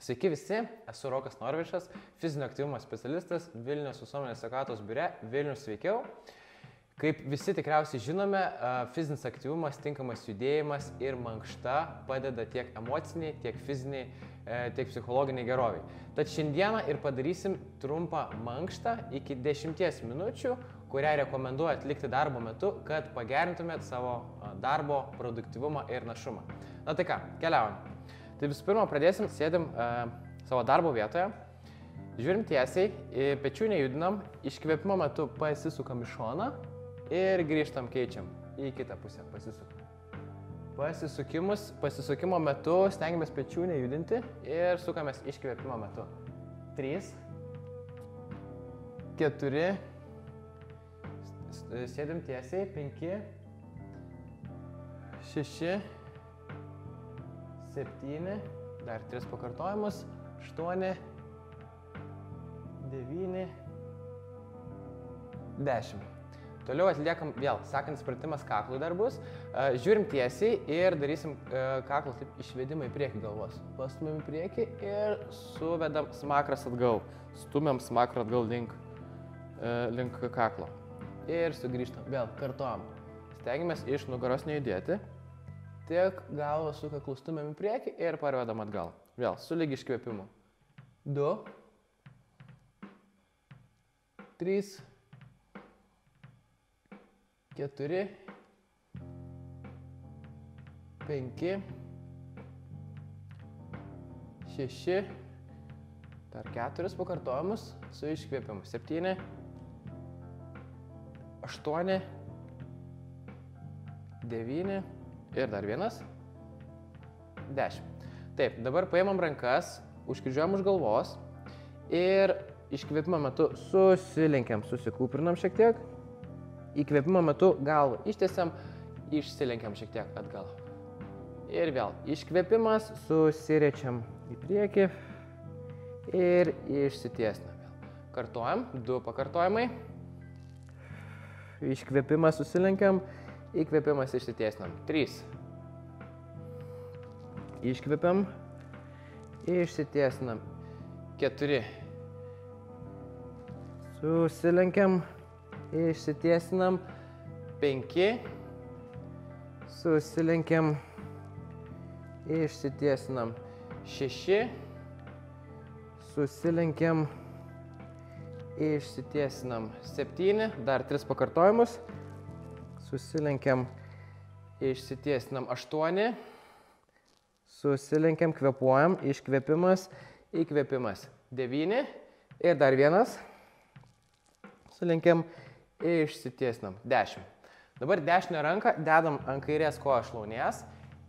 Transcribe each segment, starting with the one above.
Sveiki visi, esu Rokas Norvišas, fizinio aktyvumo specialistas Vilniaus visuomenės sveikatos biure Vilnius sveikiau. Kaip visi tikriausiai žinome, fizinis aktyvumas, tinkamas judėjimas ir mankšta padeda tiek emociniai, tiek fiziniai, tiek psichologiniai geroviai. Tad šiandieną ir padarysim trumpą mankštą iki 10 minučių, kurią rekomenduoju atlikti darbo metu, kad pagerintumėt savo darbo produktyvumą ir našumą. Na tai ką, keliaujam. Tai visų pirma, pradėsim, sėdim savo darbo vietoje, žiūrim tiesiai, pečių nejudinam, iškvėpimo metu pasisukam į šoną ir grįžtam, keičiam į kitą pusę, pasisukam. Pasisukimo metu stengiamės pečių nejudinti ir sukamės iškvėpimo metu. 3, 4, sėdim tiesiai, 5, 6, 7, dar 3 pakartojimus, 8, 9, 10. Toliau atliekam vėl, sekantis pratimas kaklui dar bus. Žiūrim tiesiai ir darysim kaklą taip išvedimą į priekį galvos. Pastumėm į priekį ir suvedam smakras atgal. Stumiam smakrą atgal link kaklo. Ir sugrįžtam. Vėl kartuojam. Stengiamės iš nugaros nejudėti. Tik galvą su kaklu stumiam į priekį ir parvedam atgal. Vėl, sulig iškvėpimu. 2, 3, 4, 5, 6, dar 4 pakartojimus su iškvėpimu. 7, 8, 9, ir dar 1, 10. Taip, dabar paimam rankas, užkryžiuojam už galvos ir iškvėpimo metu susilenkiam, susikūprinam šiek tiek. Įkvėpimo metu galvą ištiesiam, išsilenkiam šiek tiek atgal. Ir vėl iškvėpimas, susiriečiam į priekį ir išsitiesnam vėl. Kartuojam, 2 pakartojimai. Iškvėpimas, susilenkiam. Įkvėpimas, išsitiesnam. 3. Iškvėpiam, išsitiesnam. 4. Susilenkiam, išsitiesnam. 5. Susilenkiam, išsitiesnam. 6. Susilenkiam, išsitiesnam. 7. Dar 3 pakartojimus. Susilenkiam, išsitiesinam. 8, susilenkiam, kvėpuojam, iškvėpimas, įkvėpimas. 9 ir dar 1, sulenkiam, išsitiesinam. 10. Dabar dešinę ranką dedam ant kairės kojos šlaunies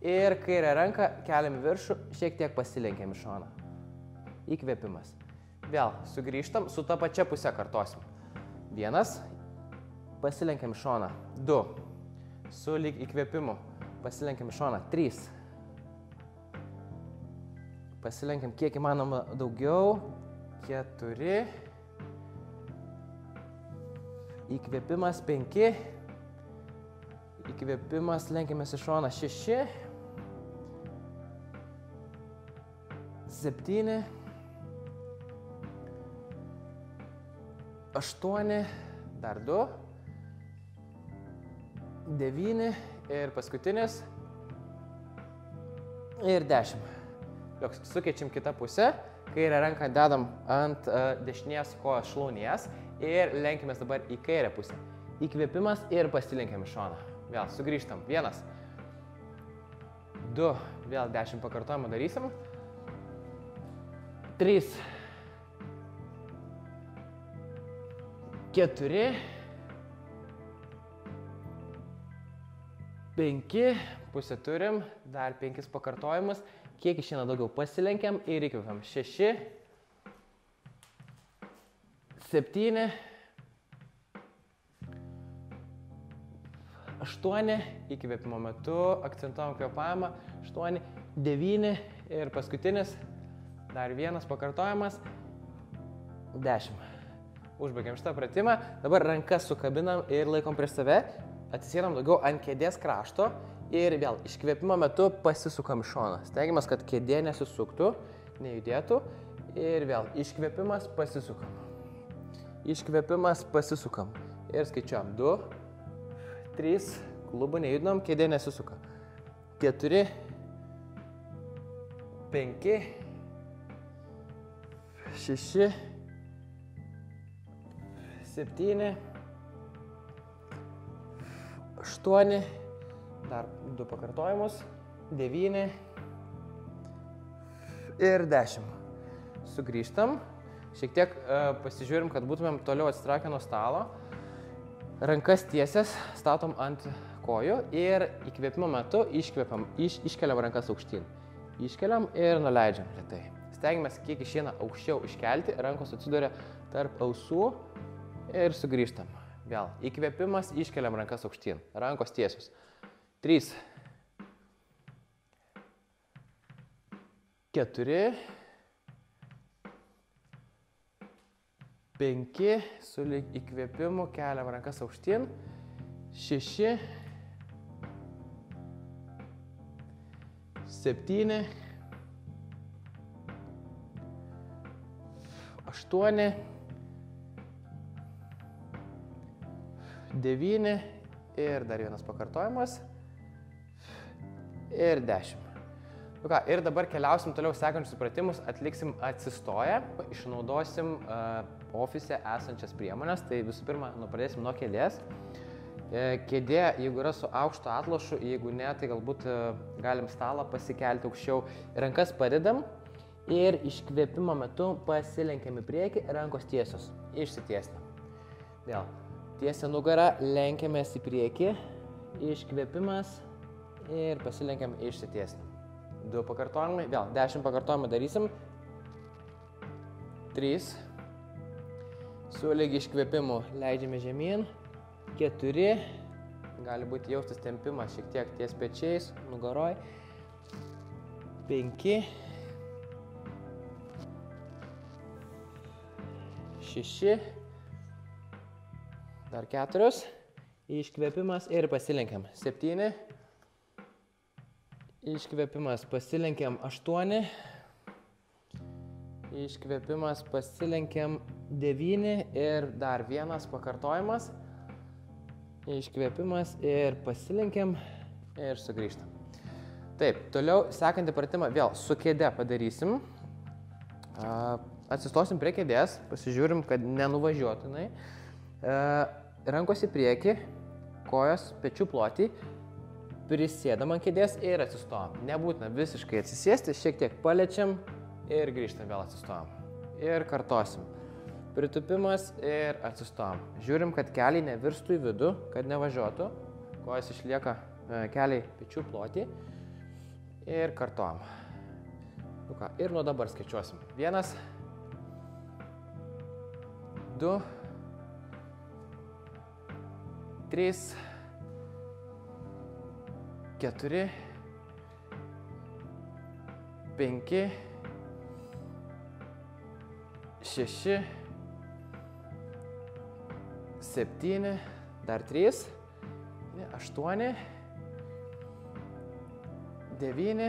ir kairę ranką keliam į viršų, šiek tiek pasilenkiam į šoną. Įkvėpimas. Vėl sugrįžtam, su ta pačia pusė kartosim. 1. Pasilenkiam į šoną. 2. Sulig įkvėpimu. Pasilenkiam į šoną. 3. Pasilenkiam kiek įmanoma daugiau. 4. Įkvėpimas. 5. Įkvėpimas. Lenkiamės į šoną. 6. 7. 8. Dar 2. 9 ir paskutinis ir 10. Sukeičiam kitą pusę, kairę ranką dedam ant dešinės kojos šlaunies ir lenkimės dabar į kairę pusę. Įkvėpimas ir pasilenkiam į šoną. Vėl sugrįžtam. 1, 2, vėl 10 pakartojimų darysim. 3, 4, 5, pusę turim, dar 5 pakartojimus, kiek išeina daugiau pasilenkiam ir įkvėpiam. 6, 7, 8, įkvėpimo metu, akcentuojam kvėpavimą, 8, 9 ir paskutinis, dar 1 pakartojimas, 10. Užbaigiam šitą pratimą, dabar rankas sukabinam ir laikom prieš save. Atsisėdam daugiau ant kėdės krašto ir vėl iškvėpimo metu pasisukam į šoną. Stengiamės, kad kėdė nesisuktų, nejudėtų. Ir vėl iškvėpimas, pasisukam. Iškvėpimas, pasisukam. Ir skaičiuojam. 2, 3, klubų nejudinam, kėdė nesisuka. 4, 5, 6, 7, 8, dar 2 pakartojimus, 9 ir 10. Sugrįžtam, šiek tiek pasižiūrim, kad būtumėm toliau atsitraukę nuo stalo. Rankas tiesias statom ant kojų ir įkvėpimo metu iškvėpiam, iškeliam rankas aukštyn. Iškeliam ir nuleidžiam lėtai. Stengiamės kiek išeina aukščiau iškelti, rankos atsiduria tarp ausų ir sugrįžtam. Vėl įkvėpimas, iškeliam rankas aukštyn, rankos tiesios. 3, 4, 5, su įkvėpimu keliam rankas aukštyn, 6, 7, 8, 9 ir dar vienas pakartojimas ir 10. Nu ką, ir dabar keliausim toliau sekančius pratimus, atliksim atsistoję, išnaudosim ofise esančias priemonės. Tai visų pirma, pradėsim nuo kėdės. Kėdė, jeigu yra su aukštu atlošu, jeigu ne, tai galbūt galim stalą pasikelti aukščiau. Rankas padedam ir iškvėpimo metu pasilenkiam į priekį, rankos tiesios, išsitiesnam. Vėl, tiesia nugara, lenkiamės į priekį, iškvėpimas ir pasilenkiam, išsitiesnam. 2 pakartojimai, vėl 10 pakartojimų darysim. 3, sulig iškvėpimu leidžiame žemyn. 4, gali būti jaustas tempimas šiek tiek ties pečiais, nugaroj. 5, 6, dar 4, iškvėpimas ir pasilenkiam. 7, iškvėpimas, pasilenkiam. 8, iškvėpimas, pasilenkiam. 9 ir dar vienas pakartojimas. Iškvėpimas ir pasilenkiam ir sugrįžtam. Taip, toliau sekantį pratimą vėl su kėde padarysim. Atsistosim prie kėdės, pasižiūrim, kad nenuvažiuotinai. Rankos į priekį, kojos pečių plotį, prisėdam ant kėdės ir atsistojam. Nebūtina visiškai atsisėsti, šiek tiek paliečiam ir grįžtam, vėl atsistojam. Ir kartosim. Pritupimas ir atsistojam. Žiūrim, kad keliai nevirstų į vidų, kad nevažiuotų. Kojas išlieka keliai pečių plotį. Ir kartojam. Nu ką, ir nuo dabar skaičiuosim. 1, 2, 3, 4, 5, 6, 7, dar 3, 8, 9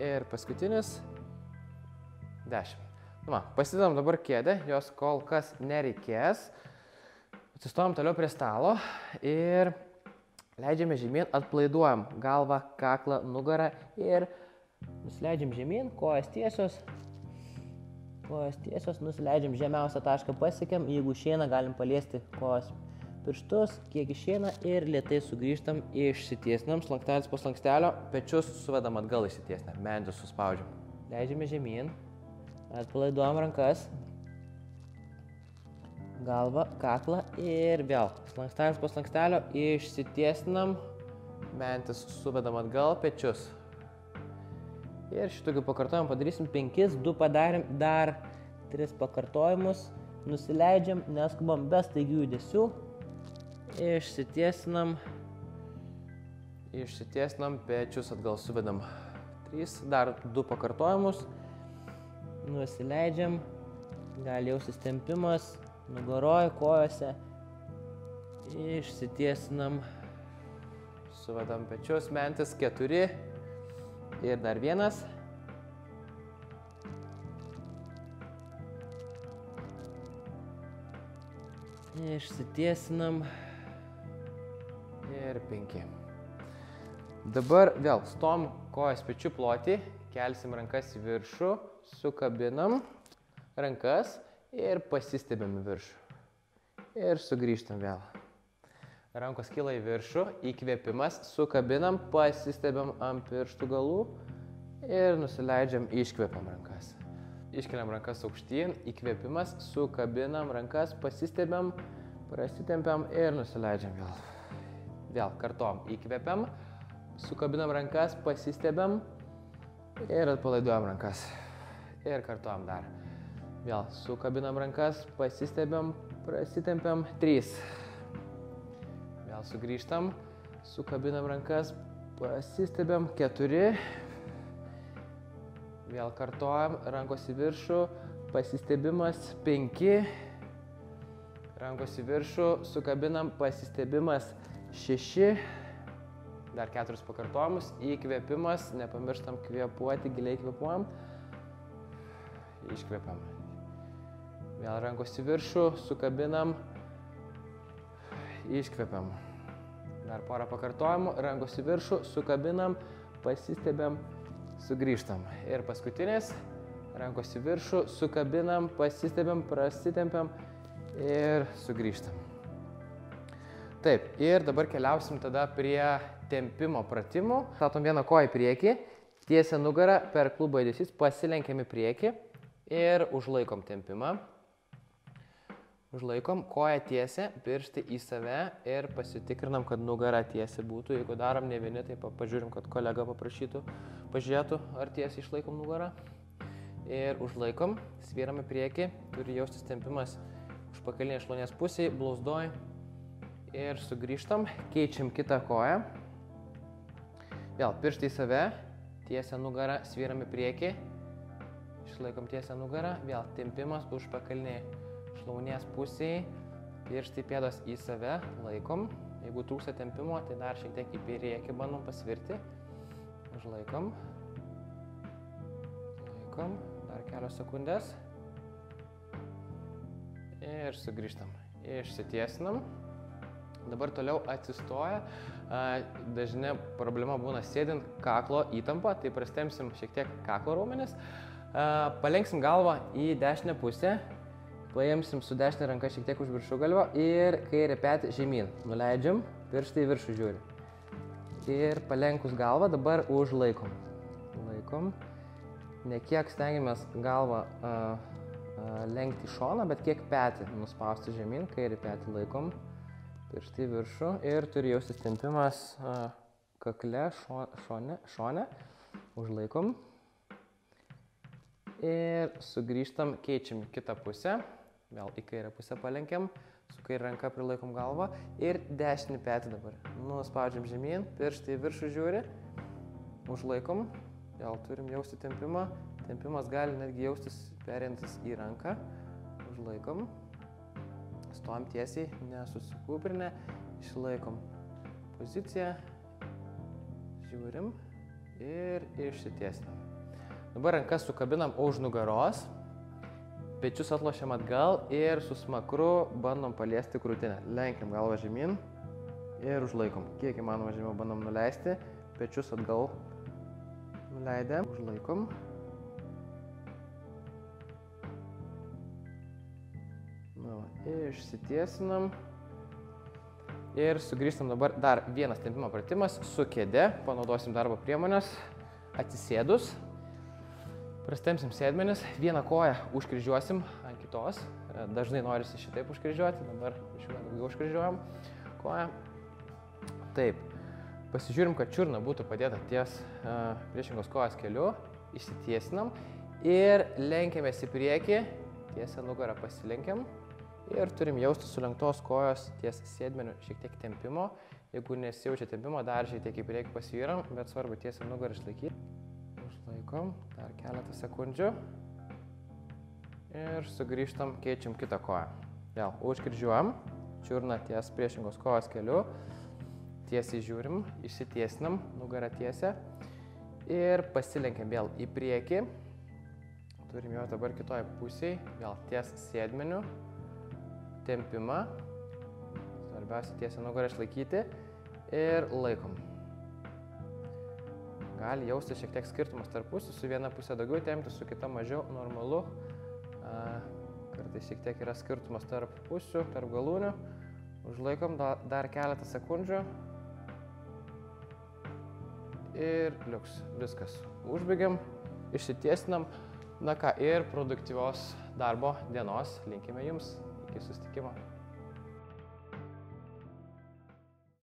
ir paskutinis 10. Nu, pasidedam dabar kėdę, jos kol kas nereikės. Atsistojam toliau prie stalo ir leidžiame žemyn, atplaiduojam galvą, kaklą, nugarą ir nusileidžiam žemyn, kojas tiesios. Kojas tiesios, nusileidžiam žemiausią tašką, pasiekiam, jeigu išeina, galim paliesti kojos pirštus, kiek išeina ir lėtai sugrįžtam, išsitiesnam, slankstelis po slankstelio, pečius suvedam atgal išsitiesnam, mentis suspaudžiam. Leidžiame žemyn, atpalaiduojam rankas, galvą, kaklą ir vėl slankstelis po slankstelio, išsitiesnam, mentis suvedam atgal, pečius. Ir šitokių pakartojimų padarysim 5, 2 padarėm, dar 3 pakartojimus, nusileidžiam, neskubam be staigių judesių, išsitiesinam, pečius atgal suvedam. 3, dar 2 pakartojimus, nusileidžiam, gali jaustis tempimas, nugaroj, kojose, išsitiesinam, suvedam pečius, mentis, 4. Ir dar 1, Išsitiesinam. Ir 5. Dabar vėl stom kojas pečių plotį, kelsim rankas į viršų, sukabinam rankas ir pasistebėm į viršų. Ir sugrįžtam vėl. Rankos kyla į viršų, įkvėpimas, sukabinam, pasistebėm ant pirštų galų ir nusileidžiam, iškvėpiam rankas. Iškeliam rankas aukštyn, įkvėpimas, sukabinam rankas, pasistebėm, prasitempiam ir nusileidžiam vėl. Vėl kartuom, įkvėpiam, sukabinam rankas, pasistebėm ir atpalaiduojam rankas. Ir kartuom dar. Vėl sukabinam rankas, pasistebėm, prasitempiam 3. Vėl sugrįžtam, sukabinam rankas, pasistebėm 4. Vėl kartuojam, rankos į viršų, pasistebimas 5. Rankos į viršų, sukabinam, pasistebimas 6. Dar 4 pakartojimus, įkvėpimas, nepamirštam kvėpuoti, giliai kvėpuojam. Iškvėpiam. Vėl rankos į viršų, sukabinam, iškvėpiam. Dar porą pakartojimų, rankos į viršų, sukabinam, pasistebėm, sugrįžtam. Ir paskutinis, rankos į viršų, sukabinam, pasistebėm, prasitempiam ir sugrįžtam. Taip, ir dabar keliausim tada prie tempimo pratimų. Statom vieną koją į priekį, tiesia nugarą, per klubo judesys, pasilenkiam į priekį ir užlaikom tempimą. Užlaikom, koja tiesia, pirštai į save ir pasitikrinam, kad nugara tiesi būtų. Jeigu darom ne vieni, tai pažiūrim, kad kolega paprašytų, pažiūrėtų, ar tiesiai išlaikom nugarą. Ir užlaikom, svyram į priekį, turi jaustis tempimas užpakalinės šlaunies pusėje, blauzdoj. Ir sugrįžtam, keičiam kitą koją. Vėl pirštai į save, tiesia nugarą, svyram į priekį. Išlaikom tiesią nugarą, vėl tempimas užpakalinėje šlaunies pusėje, pirštai pėdos į save, laikom. Jeigu trūksta tempimo, tai dar šiek tiek į priekį bandom pasvirti. Užlaikom. Laikom, dar kelios sekundės. Ir sugrįžtam. Išsitiesinam. Dabar toliau atsistoja. Dažnai problema būna sėdint kaklo įtampa, tai prastempsim šiek tiek kaklo raumenis. Palenksim galvą į dešinę pusę. Paimsim su dešinė ranka šiek tiek už viršugalvio ir kairę petį žemyn. Nuleidžiam, pirštai į viršų žiūri. Ir palenkus galvą dabar užlaikom. Laikom. Ne kiek stengiamės galvą lenkti į šoną, bet kiek petį nuspausti žemyn, kairį petį laikom. Pirštai į viršų ir turi jaustis tempimas kakle, šone. Užlaikom. Ir sugrįžtam, keičiam kitą pusę. Vėl į kairę pusę palenkiam, su kairė ranka prilaikom galvą ir dešinį petį dabar. Nuspaudžiam žemyn, pirštai į viršų žiūri, užlaikom, vėl turim jausti tempimą. Tempimas gali netgi jaustis pereinantis į ranką, užlaikom. Stovim tiesiai, nesusikūprinę, išlaikom poziciją, žiūrim ir išsitiesinam. Dabar rankas sukabinam už nugaros, pečius atlošiam atgal ir su smakru bandom paliesti krūtinę. Lenkiam galvą žemyn ir užlaikom. Kiek įmanoma žemiau bandom nuleisti, pečius atgal nuleidę, užlaikom. Išsitiesinam ir sugrįžtam dabar dar vienas tempimo pratimas su kėde, panaudosim darbo priemonės, atsisėdus. Prastempsim sėdmenis, vieną koją užkryžiuosim ant kitos, dažnai norisi šitaip užkryžiuoti, dabar iš vieną daugiau užkryžiuojam koją. Taip, pasižiūrim, kad čiurna būtų padėta ties priešingos kojos keliu, išsitiesinam ir lenkiamės į priekį, tiesią nugarą pasilenkiam ir turim jausti sulenktos kojos ties sėdmeniu šiek tiek tempimo. Jeigu nesijaučia tempimo, dar šiek tiek į priekį pasivyram, bet svarbu tiesią nugarą išlaikyti. Užlaikom, dar keletą sekundžių ir sugrįžtam, keičiam kitą koją. Vėl užkryžiuojam, čiurna ties priešingos kojos keliu, tiesiai žiūrim, išsitiesinam, nugarą tiesia ir pasilenkiam vėl į priekį. Turim jau dabar kitoj pusėje, vėl ties sėdmeniu, tempimą. Svarbiausia tiesią nugarą išlaikyti ir laikom. Gali jausti šiek tiek skirtumas tarp pusių, su viena pusė daugiau tempti, su kita mažiau, normalu. Kartais šiek tiek yra skirtumas tarp pusių, tarp galūnių. Užlaikom dar keletą sekundžių. Ir liuks, viskas. Užbaigiam, išsitiesinam. Na ką, ir produktyvios darbo dienos linkime jums. Iki susitikimo.